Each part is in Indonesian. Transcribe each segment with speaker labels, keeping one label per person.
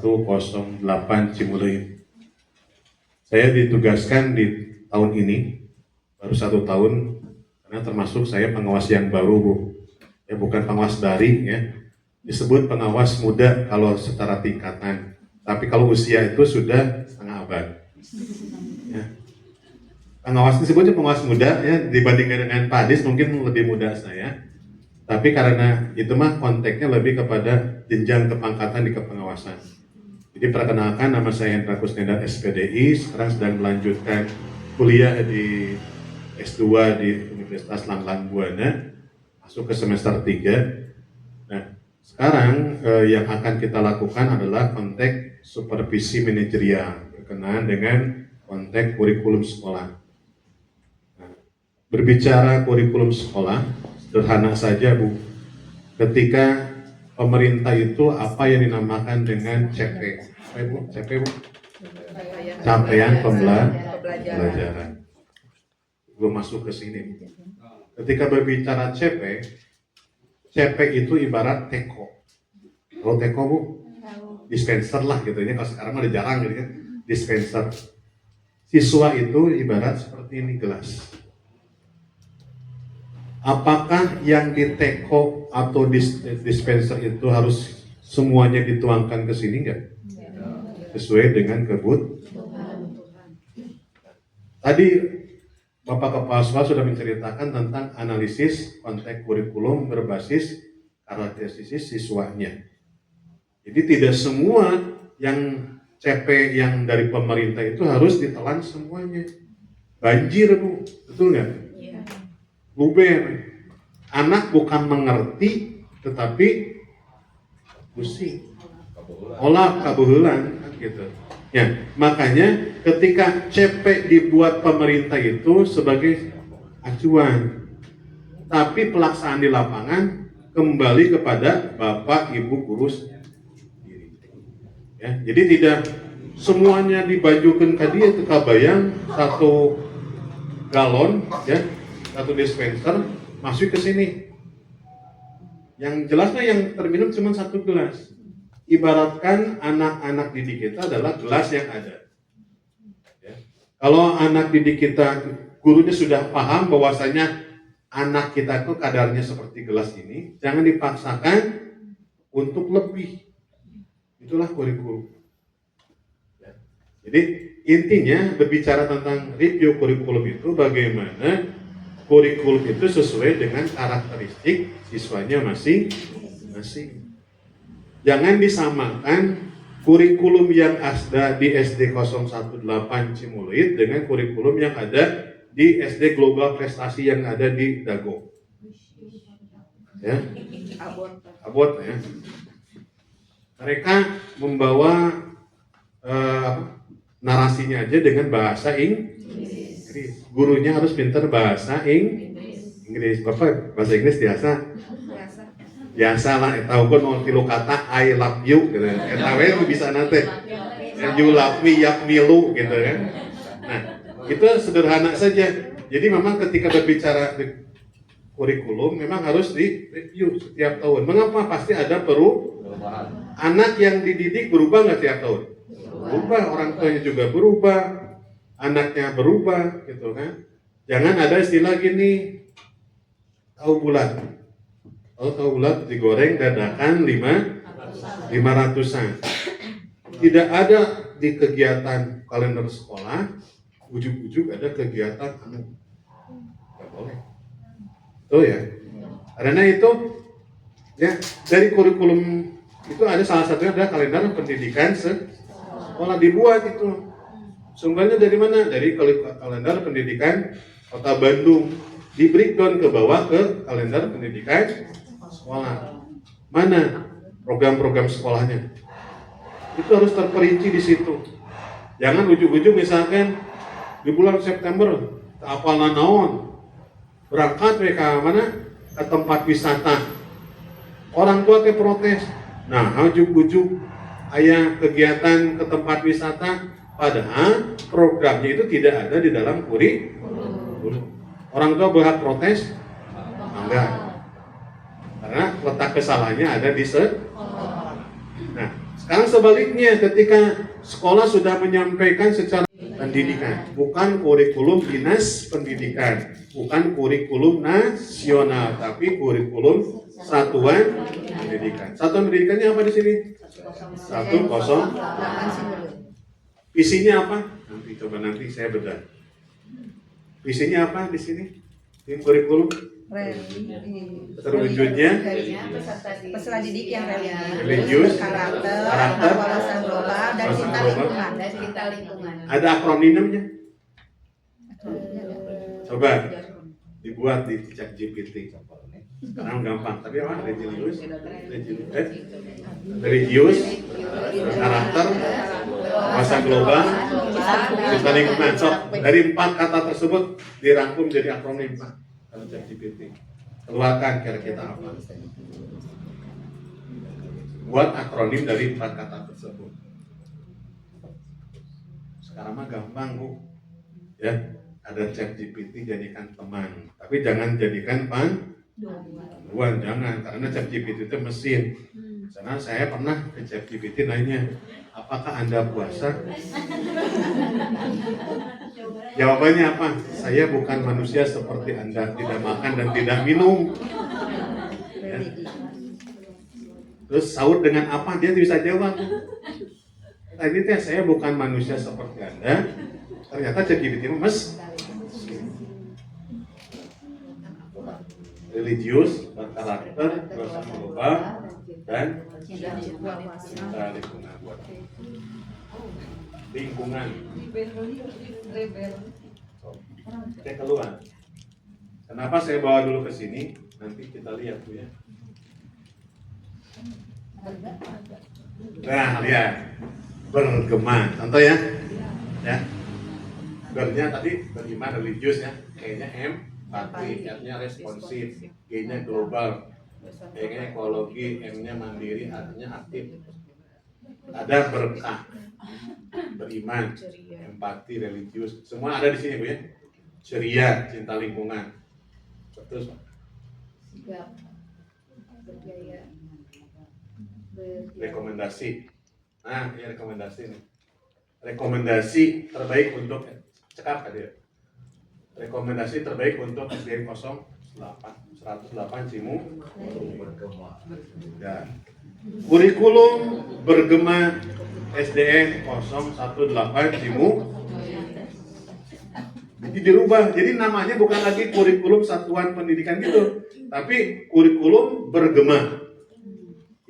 Speaker 1: 0108 Cimahi. Saya ditugaskan di tahun ini, baru 1 tahun, karena termasuk saya pengawas yang baru, Bu. Ya, bukan pengawas daring ya. Disebut pengawas muda kalau secara tingkatan. Tapi kalau usia itu sudah setengah abad. Ya. Pengawas disebutnya pengawas muda ya, dibandingkan dengan Pak Adis mungkin lebih muda saya. Tapi karena itu mah konteksnya lebih kepada jenjang kepangkatan di kepengawasan. Jadi perkenalkan, nama saya Hendra Kusnendar SPDI, sekarang sedang melanjutkan kuliah di S2 di Universitas Langlan Buana, masuk ke semester 3. Nah, sekarang yang akan kita lakukan adalah konteks supervisi manajerial berkenaan dengan konteks kurikulum sekolah. Nah, berbicara kurikulum sekolah, sederhana saja, Bu. Ketika pemerintah itu apa yang dinamakan dengan CP, apa Bu? CP, Bu? Capaian pembelajaran. Belum masuk ke sini. Ketika berbicara CP itu ibarat teko. Kalau teko, Bu, dispenser lah gitu ya. Kalau sekarang ada jarang gitu kan, dispenser. Siswa itu ibarat seperti ini gelas. Apakah yang di teko atau dispenser itu harus semuanya dituangkan ke sini enggak? Sesuai dengan kebutuhan. Tadi Bapak Kepala Sekolah sudah menceritakan tentang analisis konteks kurikulum berbasis karakteristik siswanya. Jadi tidak semua yang CP yang dari pemerintah itu harus ditelan semuanya. Banjir, Bu, betul nggak? Iya. Luber, anak bukan mengerti tetapi pusing, olah kabuhulan gitu. Ya, makanya ketika CP dibuat pemerintah itu sebagai acuan, tapi pelaksanaan di lapangan kembali kepada Bapak Ibu guru sendiri. Ya, jadi tidak semuanya dibajukan tadi itu kabayang 1 galon ya, 1 dispenser masuk ke sini. Yang jelasnya yang terminum cuma 1 gelas. Ibaratkan anak-anak didik kita adalah gelas yang ada. Ya. Kalau anak didik kita, gurunya sudah paham bahwasanya anak kita itu kadarnya seperti gelas ini, jangan dipaksakan untuk lebih. Itulah kurikulum. Ya. Jadi intinya berbicara tentang review kurikulum itu bagaimana kurikulum itu sesuai dengan karakteristik siswanya masing-masing. Jangan disamakan kurikulum yang ada di SD 018 Cimulit dengan kurikulum yang ada di SD Global Prestasi yang ada di Dago. Ya. Abot ya. Mereka membawa narasinya aja dengan bahasa Inggris. Gurunya harus pintar bahasa Inggris. Bapak bahasa Inggris biasa lah, tahu kan mau tilu kata I love you gitu. Eta we bisa nanti. You love me, yak milu gitu kan. Nah, itu sederhana saja. Jadi memang ketika berbicara kurikulum memang harus di-review setiap tahun. Mengapa? Pasti ada perubahan. Anak yang dididik berubah nggak tiap tahun? Berubah, orang tuanya juga berubah, anaknya berubah gitu kan. Jangan ada istilah gini, tahu bulat. Tahu bulat digoreng dadakan 500-an. Tidak ada di kegiatan kalender sekolah, ujuk-ujuk ada kegiatan anu. Nggak boleh. Tuh ya. Karena itu ya dari kurikulum itu ada salah satunya adalah kalender pendidikan sekolah dibuat itu. Sumbernya dari mana? Dari kalender pendidikan Kota Bandung. Di breakdown ke bawah ke kalender pendidikan sekolah. Mana program-program sekolahnya? Itu harus terperinci di situ. Jangan ujung-ujung misalkan di bulan September apal naon berangkat mereka mana ke tempat wisata. Orang tua ke protes. Nah, ujung-ujung aya kegiatan ke tempat wisata padahal programnya itu tidak ada di dalam kurikulum. Orang tua berhak protes? Enggak. Karena letak kesalahannya ada di sekolah. Nah, Sekarang sebaliknya, ketika sekolah sudah menyampaikan secara pendidikan, bukan kurikulum dinas pendidikan, bukan kurikulum nasional, tapi kurikulum satuan pendidikan. Satuan pendidikannya apa di sini? 108. Visinya apa? Nanti saya bedah. Visinya apa di sini? Ini kurikulum. Terwujudnya
Speaker 2: peserta didik yang
Speaker 1: religius,
Speaker 2: karakter, wawasan global, dan cinta lingkungan.
Speaker 1: Ada akronimnya? Coba dibuat di ChatGPT. Sekarang gampang, tapi apa? Religius, karakter, wawasan global, cinta lingkungan. So, dari 4 kata tersebut dirangkum jadi akronim, Pak. Kalau ChatGPT, keluarkan kira-kira apa? Buat akronim dari 4 kata tersebut. Sekarang mah gampang, Bu. Ya, ada ChatGPT, jadikan teman. Tapi jangan jadikan panduan, jangan. Karena ChatGPT itu mesin. Karena saya pernah ke ChatGPT nanya, apakah Anda puasa? Jawabannya apa? Saya bukan manusia seperti Anda, tidak makan dan tidak minum. Ya. Terus sahur dengan apa? Dia bisa jawab. Tadi saya bukan manusia seperti Anda. Ternyata ChatGPT mes. Religius, berkarakter, berwawasan global, dan cinta lingkungan buat lingkungan. Saya keluar. Kenapa saya bawa dulu ke sini? Nanti kita lihat, Bu, ya. Nah, lihat. Bergema. Contoh ya. Ya. Bernya tadi beriman, religius ya. Kayaknya empati, R-nya responsif, G-nya global, E-nya ekologi, M-nya mandiri, A-nya aktif. Ada berkah, beriman, empati, religius, semua ada di sini, Bu, ya. Ceria, cinta lingkungan. Terus, Pak.
Speaker 2: Sigap, berjaya,
Speaker 1: rekomendasi. Nah, ini rekomendasi nih. Rekomendasi terbaik untuk cekap tadi. Rekomendasi terbaik untuk SDN 108 Cimu. Ya. Kurikulum bergema SDN 018 Cimu. Jadi dirubah. Jadi namanya bukan lagi kurikulum satuan pendidikan gitu, tapi kurikulum bergema.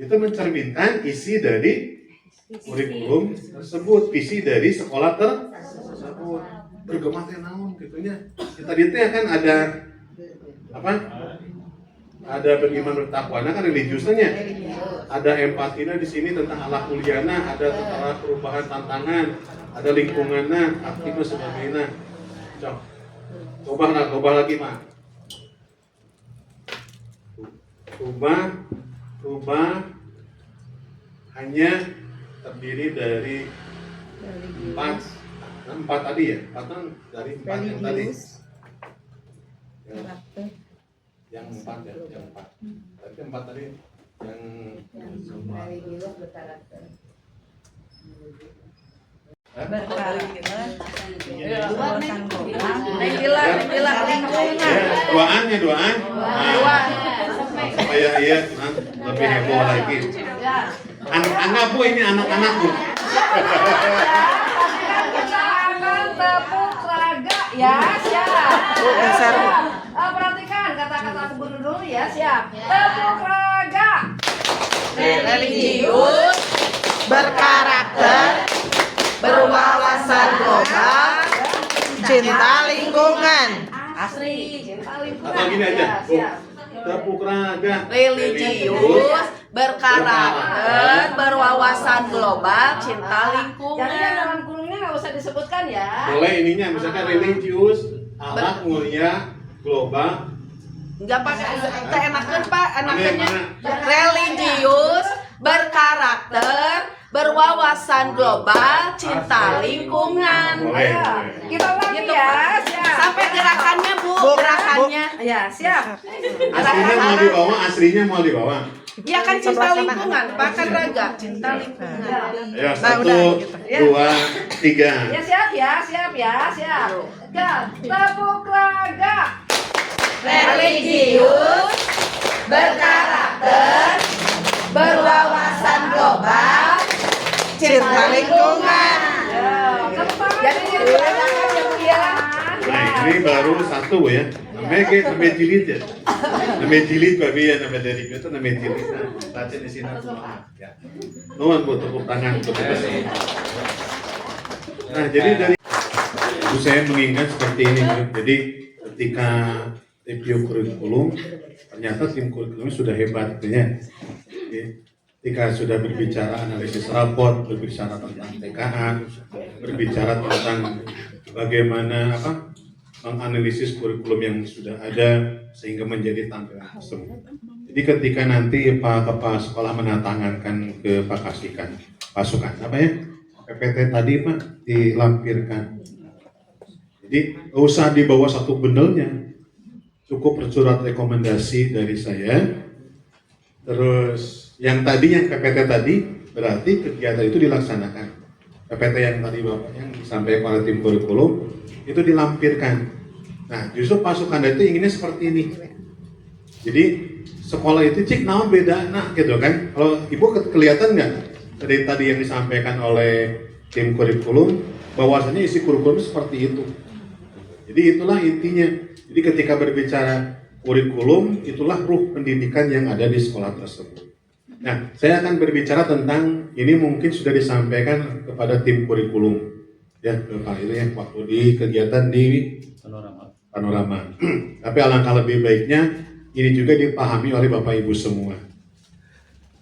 Speaker 1: Itu mencerminkan isi dari kurikulum tersebut, visi dari sekolah tersebut. Bergema teh naon gitunya. Kita itu kan ada apa? Ada beriman bertakwa, kan religiusnya. Ada empatinya di sini tentang akhlak mulyana, ada tentang perubahan tantangan, ada lingkungannya, aktif sebagainya. Coba lagi, Pak. Rubah hanya terdiri dari 4 tadi ya, 4 dari 4 yang tadi. Yang 4 ya, yang 4. Tadi 4 tadi yang
Speaker 2: religius, berkarakter.
Speaker 1: Doaan. Supaya iya lebih heboh lagi. Anak-anak, Bu, ini anak-anakku.
Speaker 2: Tepuk raga ya, siap. Perhatikan kata-kata sebut dulu ya, siap. Tepuk raga.
Speaker 3: Religius, berkarakter, berwawasan global, cinta lingkungan.
Speaker 2: Asri, cinta lingkungan.
Speaker 1: Atau gini aja, Bu.
Speaker 2: Siap.
Speaker 1: Tepuk raga.
Speaker 3: Religius, berkarakter, berwawasan global, cinta
Speaker 2: Jadi yang
Speaker 3: lingkungan.
Speaker 2: dalam kurungnya nggak usah disebutkan ya.
Speaker 1: Boleh ininya, misalkan religius, akhlak mulia, global.
Speaker 3: Enggak pakai, kita enakan Pak, enakannya
Speaker 1: Mana?
Speaker 3: religius, berkarakter, berwawasan global, cinta lingkungan.
Speaker 1: Boleh.
Speaker 2: Kita ulangi
Speaker 3: Gitu,
Speaker 2: ya,
Speaker 3: Pak.
Speaker 2: siap.
Speaker 3: Sampai gerakannya, Bu, gerakannya.
Speaker 2: Ya, siap.
Speaker 1: Aslinya mau dibawa.
Speaker 3: Ya kan cinta lingkungan, Pak, kan Raga, cinta lingkungan.
Speaker 1: Ya,
Speaker 4: Nah,
Speaker 1: 1,
Speaker 4: udah, gitu.
Speaker 1: 2, 3.
Speaker 2: Ya siap ya, siap ya, siap. Tepuk Raga.
Speaker 3: Religius, berkarakter, berwawasan global, cinta lingkungan.
Speaker 2: Jadi dibedakan ya Bu ya.
Speaker 1: Nah, ini baru 1 Bu ya. Namanya jilid ya. Namanya jilid babi ya, namanya dari itu namanya jilid. Nah, baca di sini semua. Ya. Nuhun Bu, tepuk tangan untuk kita semua. Nah, jadi dari Bu, saya mengingat seperti ini Bu. Jadi ketika review kurikulum, ternyata tim kurikulum sudah hebat gitu ya. Jadi, ketika sudah berbicara analisis raport, berbicara tentang TKA, berbicara tentang bagaimana menganalisis kurikulum yang sudah ada sehingga menjadi tampilan tersebut. Jadi ketika nanti Pak Kepala Sekolah menandatangan ke Pak Kasikan, pasukan PPT tadi Pak dilampirkan. Jadi nggak usah dibawa satu bendelnya, cukup bersurat rekomendasi dari saya. Terus yang PPT tadi berarti kegiatan itu dilaksanakan. PPT yang tadi Bapak yang disampaikan oleh tim kurikulum itu dilampirkan. Nah, justru pasukan itu inginnya seperti ini. Jadi sekolah itu cik naon beda nah gitu kan. Kalau Ibu kelihatan nggak dari tadi yang disampaikan oleh tim kurikulum bahwasanya isi kurikulum seperti itu. Jadi itulah intinya. Jadi ketika berbicara kurikulum, itulah ruh pendidikan yang ada di sekolah tersebut. Nah, saya akan berbicara tentang ini mungkin sudah disampaikan kepada tim kurikulum ya Pak itu ya waktu di kegiatan di panorama. Tapi alangkah lebih baiknya ini juga dipahami oleh Bapak Ibu semua.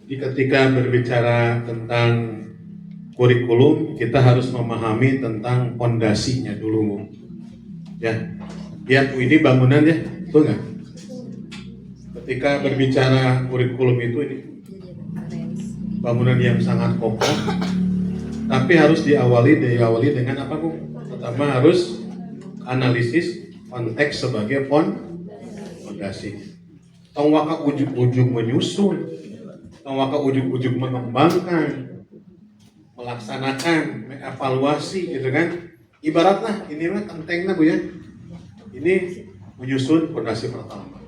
Speaker 1: Jadi ketika berbicara tentang kurikulum, kita harus memahami tentang fondasinya dulu. Ya, Bu, ini bangunan ya, betul nggak? Ketika berbicara kurikulum itu ini bangunan yang sangat kokoh, tapi harus diawali dengan apa Bu? Pertama harus analisis konteks sebagai fondasi. Tong waka ujug-ujug menyusun, tong waka ujug-ujug mengembangkan, melaksanakan, mengevaluasi gitu kan. Ibaratlah ini mah kentengnya Bu ya. Ini menyusun fondasi pertama.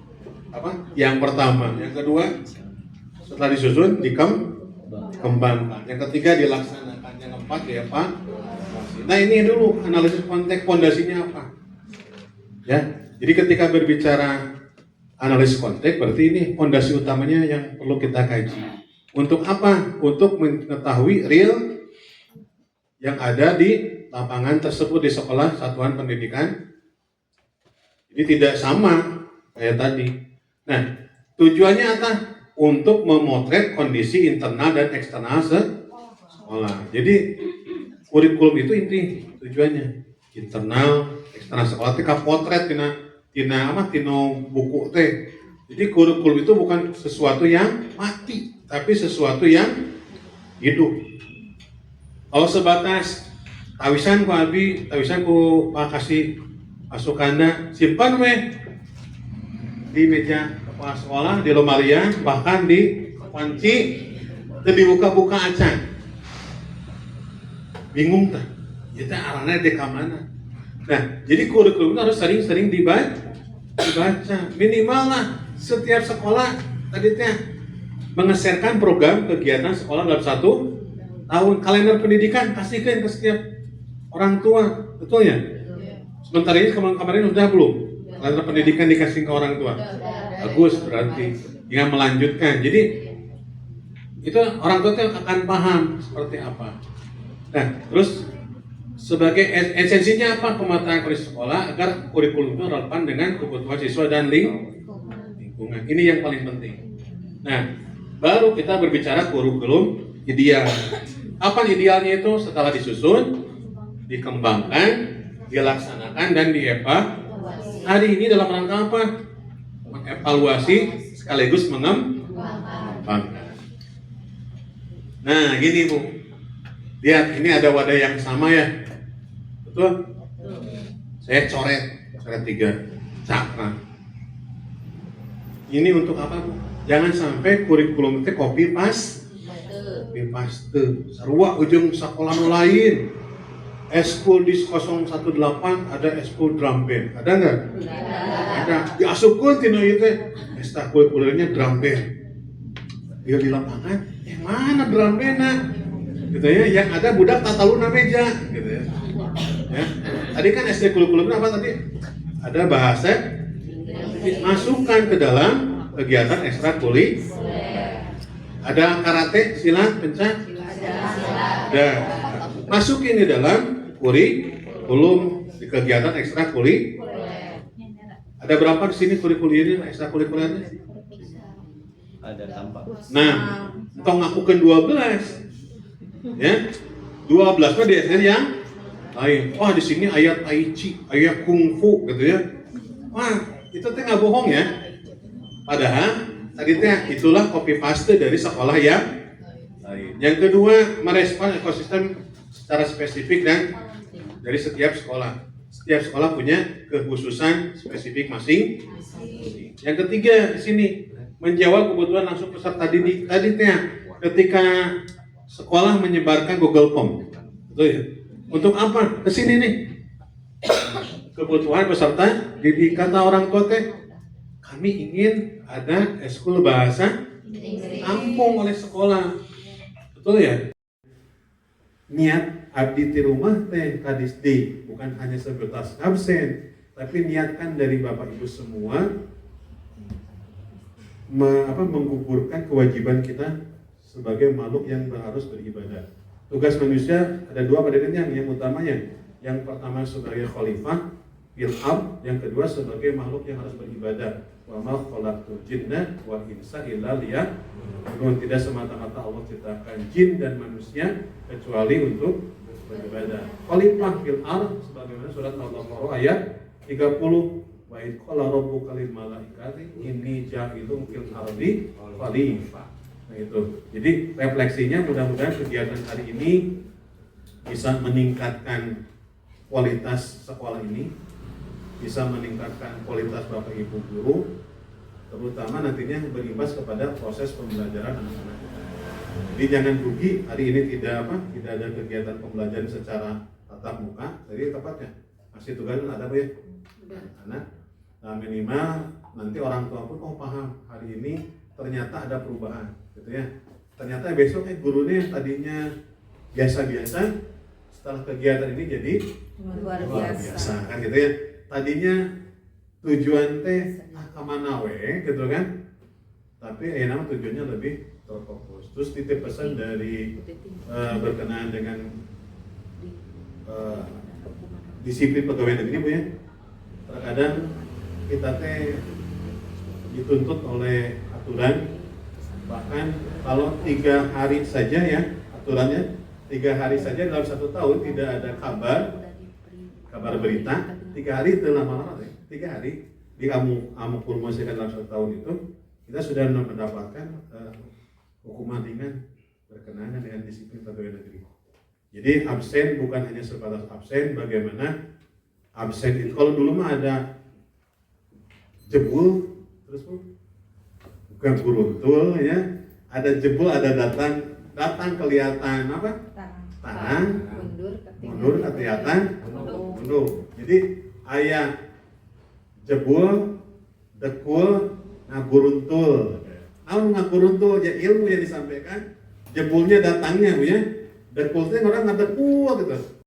Speaker 1: Yang pertama, yang kedua setelah disusun dikembangkan, yang ketiga dilaksanakan, yang keempat ya Pak. Nah ini dulu analisis konteks fondasinya apa? Ya, jadi ketika berbicara analisis konteks berarti ini fondasi utamanya yang perlu kita kaji. Untuk apa? Untuk mengetahui real yang ada di lapangan tersebut di sekolah satuan pendidikan. Ini tidak sama kayak tadi. Nah, tujuannya apa? Untuk memotret kondisi internal dan eksternal sekolah. Jadi kurikulum itu inti tujuannya internal, eksternal sekolah. Tika potret tina buku teh. Jadi kurikulum itu bukan sesuatu yang mati, tapi sesuatu yang hidup. Kalau sebatas tawisan ku Abi, tawisan ku Pak kasih pasukannya simpan di meja kepala sekolah, di lemarian, bahkan di panci, dibuka-buka acan. Bingung tak? Kita arahnya di mana? Nah, jadi kurikulum itu harus sering-sering dibaca. Minimal lah setiap sekolah tadi mengeserkan program kegiatan sekolah dalam 1 tahun. Kalender pendidikan kasihkan ke setiap orang tua, betul ya? Sementara ini kemarin sudah belum? Kalender pendidikan dikasih ke orang tua. Bagus, berarti dengan melanjutkan. Jadi itu orang tua akan paham seperti apa. Nah, terus sebagai esensinya apa pemetaan kondisi sekolah agar kurikulum itu relevan dengan kebutuhan siswa dan lingkungan. Ini yang paling penting. Nah, baru kita berbicara kurikulum ideal. Apa idealnya itu? Setelah disusun, dikembangkan, dilaksanakan dan dievaluasi. Hari ini dalam rangka apa? Mengevaluasi sekaligus mengembangkan. Nah, gini Bu. Lihat, ini ada wadah yang sama ya. Betul? Saya coret 3 cakra. Ini untuk apa Bu? Jangan sampai kurikulum itu copy paste. Sarua ujung sekolah nu lain. Eskul di 018 ada eskul drum band. Ada nggak? Ada. Diasupkeun tina ieu teh ekstrakurikulernya drum band. Dia di lapangan, yang mana drum band-na? Gitu ya, yang ada budak tataluna meja, gitu ya. Ya. Tadi kan SD kurikulumnya apa tadi? Ada bahasa masukkan ke dalam kegiatan ekstrakurikuler. Ada karate, silat, pencak? Ada. Masukin di dalam kurikulum di kegiatan ekstrakurikuler. Ada berapa di sini kurikulumnya ekstrakurikulernya?
Speaker 4: Ada tampak.
Speaker 1: Nah, entong ngakukeun 12. Ya. 12 mah di SD yang lain. Wah, di sini ayat tai chi, ayat kungfu gitu ya. Wah, itu teh nggak bohong ya. Padahal tadi teh itulah copy paste dari sekolah yang lain. Yang kedua, merespon ekosistem secara spesifik dan dari setiap sekolah. Setiap sekolah punya kekhususan spesifik masing. Yang ketiga di sini menjawab kebutuhan langsung peserta didik. Tadi teh ketika sekolah menyebarkan Google Form, betul ya? Untuk apa? Ke sini nih. Kebutuhan peserta didik, kata orang tua teh, kami ingin ada eskul bahasa tampung oleh sekolah, betul ya? Niat abdi di rumah teh kadisdi bukan hanya sebatas absen, tapi niatkan dari bapak ibu semua menggugurkan kewajiban kita sebagai makhluk yang harus beribadah. Tugas manusia ada dua pada yang utamanya. Yang pertama sebagai khalifah fil ard, yang kedua sebagai makhluk yang harus beribadah. Wa ma khalaqtul jinna wal insa illa liya'budun. Tidak semata-mata Allah ciptakan jin dan manusia kecuali untuk beribadah. Khalifah fil ard sebagaimana surat Al-Baqarah ayat 30. Wa id qala rabbuka lil malaikati inni ja'ilun fil ardi khalifah. Nah itu. Jadi refleksinya mudah-mudahan kegiatan hari ini bisa meningkatkan kualitas sekolah ini, bisa meningkatkan kualitas Bapak Ibu guru, terutama nantinya berimbas kepada proses pembelajaran anak-anak. Jadi jangan rugi hari ini tidak ada kegiatan pembelajaran secara tatap muka. Jadi tepatnya masih tugas ada apa ya? Anak. Nah minimal nanti orang tua pun paham hari ini ternyata ada perubahan, gitu ya. Ternyata besok gurunya yang tadinya biasa-biasa, setelah kegiatan ini jadi luar biasa kan gitu ya. Tadinya tujuan teh kemana we gitu kan, tapi nama tujuannya lebih terfokus. Terus titip pesan dari berkenaan dengan disiplin pegawai negeri Bu ya. Terkadang kita teh dituntut oleh aturan, bahkan kalau 3 hari saja ya aturannya 3 hari saja dalam 1 tahun tidak ada kabar berita, 3 hari itu lama-lama ya. 3 hari di promosikan dalam 1 tahun itu kita sudah mendapatkan hukuman ringan berkenaan dengan disiplin pegawai negeri. Jadi absen bukan hanya sebatas absen, bagaimana absen itu kalau dulu mah ada jebul terus bukan buruntul ya, ada jebul, ada datang kelihatan apa? Tangan, mundur kelihatan mundur. Jadi aya jebul, dekul, ngaguruntul. Ngaguruntul ya ilmu yang disampaikan, jebulnya datangnya Bu ya. Dekulnya orang ngadekul gitu.